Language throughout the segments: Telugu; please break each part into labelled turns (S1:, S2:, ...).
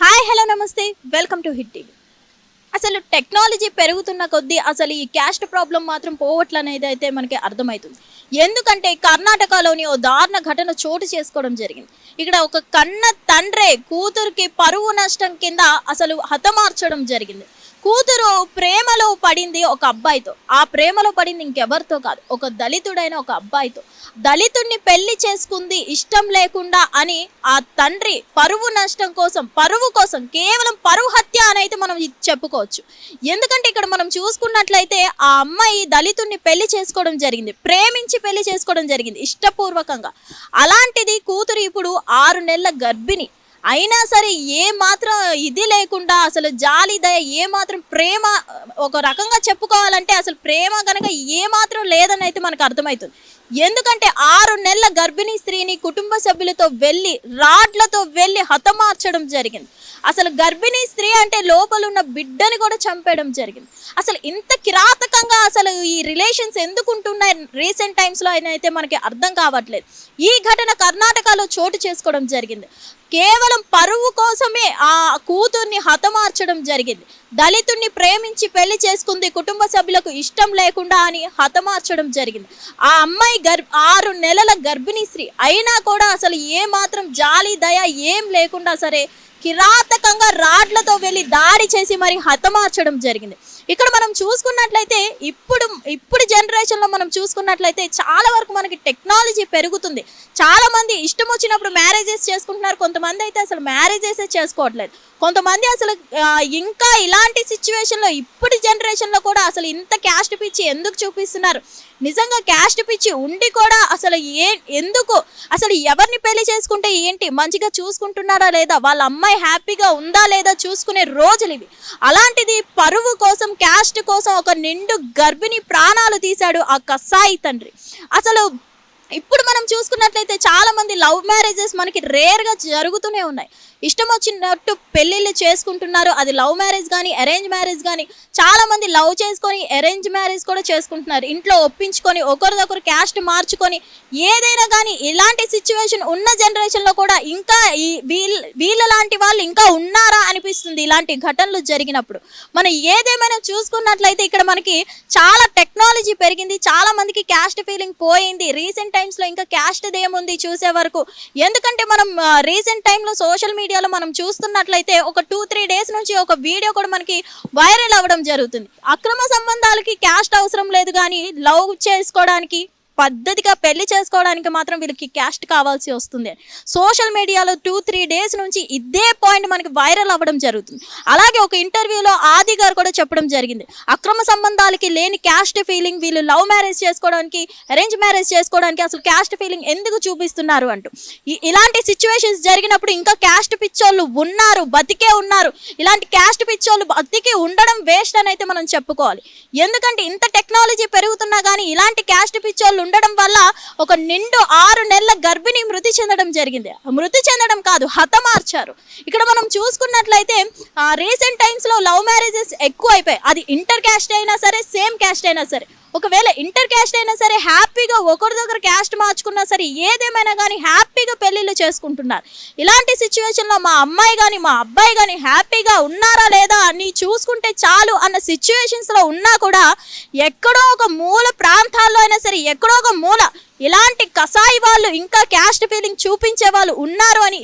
S1: హాయ్ హలో నమస్తే వెల్కమ్ టు హిట్ టీవీ. అసలు టెక్నాలజీ పెరుగుతున్న కొద్దీ అసలు ఈ క్యాస్ట్ ప్రాబ్లం మాత్రం పోవట్లనేది అయితే మనకి అర్థమవుతుంది. ఎందుకంటే కర్ణాటకలోని ఓ దారుణ ఘటన చోటు చేసుకోవడం జరిగింది. ఇక్కడ ఒక కన్న తండ్రే కూతురికి పరువు నష్టం కింద అసలు హతమార్చడం జరిగింది. కూతురు ప్రేమలో పడింది ఒక అబ్బాయితో. ఆ ప్రేమలో పడింది ఇంకెవరితో కాదు, ఒక దళితుడైన ఒక అబ్బాయితో. దళితుడిని పెళ్లి చేసుకుంది ఇష్టం లేకుండా అని ఆ తండ్రి పరువు నష్టం కోసం, పరువు కోసం, కేవలం పరువు హత్య అని అయితే మనం చెప్పుకోవచ్చు. ఎందుకంటే ఇక్కడ మనం చూసుకున్నట్లయితే ఆ అమ్మాయి దళితుడిని పెళ్లి చేసుకోవడం జరిగింది, ప్రేమించి పెళ్లి చేసుకోవడం జరిగింది ఇష్టపూర్వకంగా. అలాంటిది కూతురు ఇప్పుడు 6 నెలల గర్భిణి అయినా సరే ఏ మాత్రం ఇది లేకుండా, అసలు జాలి దయ ఏ మాత్రం, ప్రేమ ఒక రకంగా చెప్పుకోవాలంటే అసలు ప్రేమ కనుక ఏ మాత్రం లేదని అయితే మనకు అర్థమవుతుంది. ఎందుకంటే 6 నెలల గర్భిణీ స్త్రీని కుటుంబ సభ్యులతో వెళ్ళి రాడ్లతో వెళ్ళి హతమార్చడం జరిగింది. అసలు గర్భిణీ స్త్రీ అంటే లోపల ఉన్న బిడ్డని కూడా చంపేయడం జరిగింది. అసలు ఇంత కిరాతకంగా అసలు ఈ రిలేషన్స్ ఎందుకు ఉంటున్నాయి రీసెంట్ టైమ్స్లో అయితే మనకి అర్థం కావట్లేదు. ఈ ఘటన కర్ణాటకలో చోటు చేసుకోవడం జరిగింది. కేవలం పరువు కోసమే ఆ కూతుర్ని హతమార్చడం జరిగింది. దళితుడిని ప్రేమించి పెళ్లి చేసుకుంది, కుటుంబ సభ్యులకు ఇష్టం లేకుండా అని హతమార్చడం జరిగింది. ఆ అమ్మాయి 6 నెలల గర్భిణీ స్త్రీ అయినా కూడా అసలు ఏ మాత్రం జాలి దయ ఏం లేకుండా సరే కిరాతకంగా రాడ్లతో వెళ్ళి దాడి చేసి మరి హతమార్చడం జరిగింది. ఇక్కడ మనం చూసుకున్నట్లయితే ఇప్పుడు జనరేషన్లో మనం చూసుకున్నట్లయితే చాలా వరకు మనకి టెక్నాలజీ పెరుగుతుంది. చాలా మంది ఇష్టం వచ్చినప్పుడు మ్యారేజెస్ చేసుకుంటున్నారు, కొంతమంది అయితే అసలు మ్యారేజెసే చేసుకోవట్లేదు. కొంతమంది అసలు ఇంకా ఇలాంటి సిచ్యువేషన్లో ఇప్పుడు జనరేషన్లో కూడా అసలు ఇంత క్యాస్ట్ పిచ్చి ఎందుకు చూపిస్తున్నారు? నిజంగా క్యాస్ట్ పిచ్చి ఉండి కూడా అసలు ఎందుకు, అసలు ఎవరిని పెళ్లి చేసుకుంటే ఏంటి, మంచిగా చూసుకుంటున్నారా లేదా, వాళ్ళ అమ్మాయి హ్యాపీగా ఉందా లేదా చూసుకునే రోజులు ఇవి. అలాంటిది పరువు కోసం, క్యాస్ట్ కోసం ఒక నిండు గర్భిణి ప్రాణాలు తీశాడు ఆ కసాయి తండ్రి. అసలు ఇప్పుడు మనం చూసుకున్నట్లయితే చాలా మంది లవ్ మ్యారేజెస్ మనకి రేర్గా జరుగుతూనే ఉన్నాయి. ఇష్టం వచ్చినట్టు పెళ్ళిళ్ళు చేసుకుంటున్నారు. అది లవ్ మ్యారేజ్ కానీ అరేంజ్ మ్యారేజ్ కానీ. చాలా మంది లవ్ చేసుకొని అరేంజ్ మ్యారేజ్ కూడా చేసుకుంటున్నారు, ఇంట్లో ఒప్పించుకొని ఒకరిదొకరు క్యాస్ట్ మార్చుకొని ఏదైనా కానీ. ఇలాంటి సిచ్యువేషన్ ఉన్న జనరేషన్లో కూడా ఇంకా వీళ్ళ లాంటి వాళ్ళు ఇంకా ఉన్నారా అనిపిస్తుంది ఇలాంటి ఘటనలు జరిగినప్పుడు. మనం ఏదేమైనా చూసుకున్నట్లయితే ఇక్కడ మనకి చాలా టెక్నాలజీ పెరిగింది, చాలా మందికి క్యాస్ట్ ఫీలింగ్ పోయింది. రీసెంట్ టైమ్స్లో ఇంకా క్యాస్ట్ ఏముంది చూసే వరకు. ఎందుకంటే మనం రీసెంట్ టైంలో సోషల్ మీడియాలో మనం చూస్తున్నట్లయితే ఒక 2-3 డేస్ నుంచి ఒక వీడియో కూడా మనకి వైరల్ అవ్వడం జరుగుతుంది. అక్రమ సంబంధాలకి క్యాస్ట్ అవసరం లేదు, కానీ లవ్ చేసుకోవడానికి, పద్ధతిగా పెళ్లి చేసుకోవడానికి మాత్రం వీళ్ళకి క్యాస్ట్ కావాల్సి వస్తుంది. సోషల్ మీడియాలో 2-3 డేస్ నుంచి ఇదే పాయింట్ మనకి వైరల్ అవ్వడం జరుగుతుంది. అలాగే ఒక ఇంటర్వ్యూలో ఆది గారు కూడా చెప్పడం జరిగింది, అక్రమ సంబంధాలకి లేని క్యాస్ట్ ఫీలింగ్ వీళ్ళు లవ్ మ్యారేజ్ చేసుకోవడానికి, అరేంజ్ మ్యారేజ్ చేసుకోవడానికి అసలు క్యాస్ట్ ఫీలింగ్ ఎందుకు చూపిస్తున్నారు అంటూ. ఇలాంటి సిచ్యువేషన్స్ జరిగినప్పుడు ఇంకా క్యాస్ట్ పిచ్చోళ్ళు ఉన్నారు, బతికే ఉన్నారు. ఇలాంటి క్యాస్ట్ పిచ్చోళ్ళు బతికి ఉండడం వేస్ట్ అని అయితే మనం చెప్పుకోవాలి. ఎందుకంటే ఇంత టెక్నాలజీ పెరుగుతున్నా కానీ ఇలాంటి క్యాస్ట్ పిచ్చోళ్ళు ఉండడం వల్ల ఒక నిండు 6 నెలల గర్భిణి మృతి చెందడం జరిగింది. మృతి చెందడం కాదు, హతమార్చారు. ఇక్కడ మనం చూసుకున్నట్లయితే రీసెంట్ టైమ్స్లో లవ్ మ్యారేజెస్ ఎక్కువ అయిపోయాయి. అది ఇంటర్ క్యాస్ట్ అయినా సరే, సేమ్ క్యాస్ట్ అయినా సరే. ఒకవేళ ఇంటర్ క్యాస్ట్ అయినా సరే హ్యాపీగా ఒకరిదొకరు క్యాస్ట్ మార్చుకున్నా సరే ఏదేమైనా కానీ హ్యాపీగా పెళ్ళిళ్ళు చేసుకుంటున్నారు. ఇలాంటి సిచ్యువేషన్లో మా అమ్మాయి కానీ మా అబ్బాయి కానీ హ్యాపీగా ఉన్నారా లేదా అని చూసుకుంటే చాలు అన్న సిచ్యువేషన్స్లో ఉన్నా కూడా ఎక్కడో ఒక మూల ప్రాంతాల్లో అయినా సరే, ఎక్కడో ఒక మూల ఇలాంటి కసాయి వాళ్ళు, ఇంకా క్యాస్ట్ ఫీలింగ్ చూపించే వాళ్ళు ఉన్నారు అని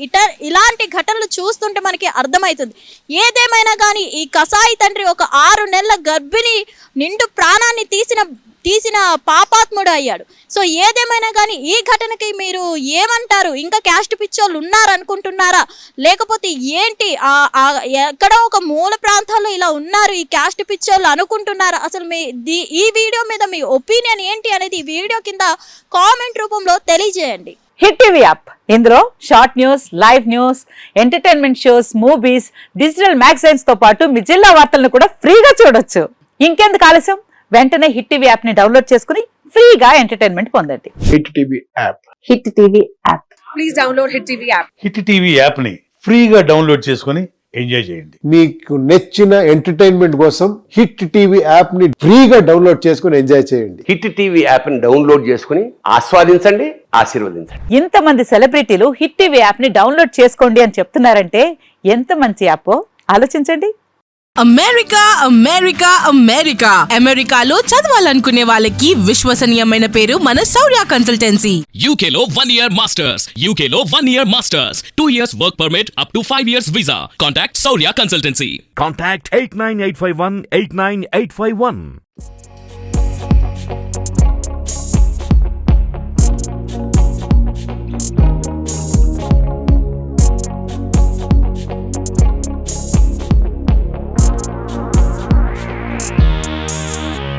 S1: ఇలాంటి ఘటనలు చూస్తుంటే మనకి అర్థమవుతుంది. ఏదేమైనా కానీ ఈ కసాయి తండ్రి ఒక 6 నెలల గర్భిణి నిండు ప్రాణాన్ని తీసిన పాపాత్ముడు అయ్యాడు. సో ఏదేమైనా కానీ ఈ ఘటనకి మీరు ఏమంటారు? ఇంకా క్యాస్ట్ పిచ్చోళ్ళు ఉన్నారనుకుంటున్నారా, లేకపోతే ఏంటి ఎక్కడో ఒక మూల ప్రాంతాల్లో ఇలా ఉన్నారు ఈ క్యాస్ట్ పిచ్చోళ్ళు అనుకుంటున్నారా? అసలు ఈ వీడియో మీద మీ ఒపీనియన్ ఏంటి అనేది ఈ వీడియో కింద కామెంట్ రూపంలో తెలియజేయండి.
S2: హిట్ టీవీ యాప్, ఇందులో short news, live news, entertainment shows, movies, digital magazines తో పాటు మీ జిల్లా వార్తలను కూడా ఫ్రీగా చూడొచ్చు. ఇంకెందుకు ఆలస్యం, వెంటనే హిట్ టీవీ యాప్ ని డౌన్లోడ్ చేసుకుని ఫ్రీగా ఎంటర్టైన్మెంట్ పొందండి.
S3: Hit TV app,
S2: hit TV app,
S4: please download hit TV app.
S5: Hit TV app ని ఫ్రీగా డౌన్లోడ్ చేసుకుని ఎంజాయ్ చేయండి.
S3: మీకు నచ్చిన ఎంటర్టైన్మెంట్ కోసం హిట్ టీవీ యాప్ ని ఫ్రీగా డౌన్లోడ్ చేసుకుని ఎంజాయ్ చేయండి.
S6: హిట్ టీవీ యాప్ ని డౌన్లోడ్ చేసుకుని ఆస్వాదించండి, ఆశీర్వదించండి.
S2: ఇంతమంది సెలబ్రిటీలు హిట్ టీవీ యాప్ ని డౌన్లోడ్ చేసుకోండి అని చెప్తున్నారంటే ఎంత మంచి యాప్ ఆలోచించండి.
S7: అమెరికా అమెరికా అమెరికా అమెరికాలో చదవాలనుకునే వాళ్ళకి విశ్వసనీయమైన పేరు మన శౌర్య consultancy.
S8: UK Law 1 Year Masters. UK Law 1 Year Masters. 2 years work permit up to 5 years visa. Contact Saurya Consultancy.
S9: Contact 89851 89851.